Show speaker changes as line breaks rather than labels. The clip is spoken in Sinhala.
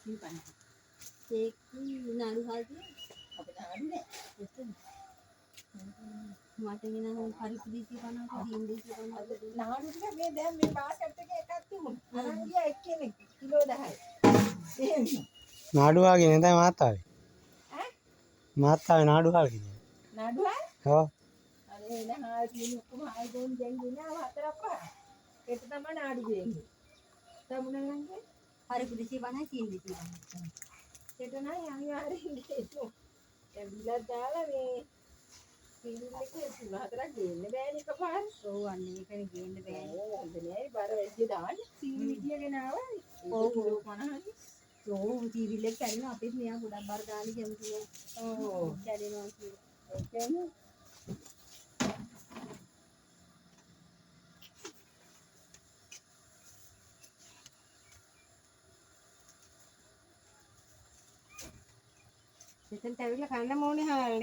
ඒක නාඩු හාල්තිය අපේ නාඩු නෑ එතන මට ගෙන හරි පුදීසි කනවා හින්දීසි කනවා නාඩු ටික මේ දැන් මේ බාස්කට් එකේ එකක් තිබුණා අරන් ගියා එක්කෙනෙක් කිලෝ 10යි එහෙම
නාඩු ආගේ නේද මාත් ආවේ
ඈ
මාත් ආවේ නාඩු හාල් කිනේ
නාඩු
ඔව්
අනේ එන හාල් තියෙන ඔක්කොම හාල් දෙන්න දැන් ගෙනාව හතරක් පහ ඒක තමයි නාඩු දෙන්නේ තමුණලන්ගේ හරි පුදීසි කනවා හින්දීසි කනවා ඒක නයි අනිවාර්යෙන් දෙන්න දැන් බිලක් දාලා මේ පිළිල් එකේ තුන හතරක් ගේන්න බෑනේ එකපාර. ඔව් අන්න ඒකනේ ගේන්න බෑනේ. ඕ හොඳ නෑ බර වැඩි දාන්න. සීනි විදියගෙන ආවා. ඔව් කිලෝ 50යි. ඔව් සීරිල් එක කරිනවා අපිත් මෙයා ගොඩක් බර දාන්න කැමති නෑ. ඔව් කැඩෙනවා කියලා. ඒ කියන්නේ මෙතෙන්ට ඇවිල්ලා කන්න ඕනේ හාල්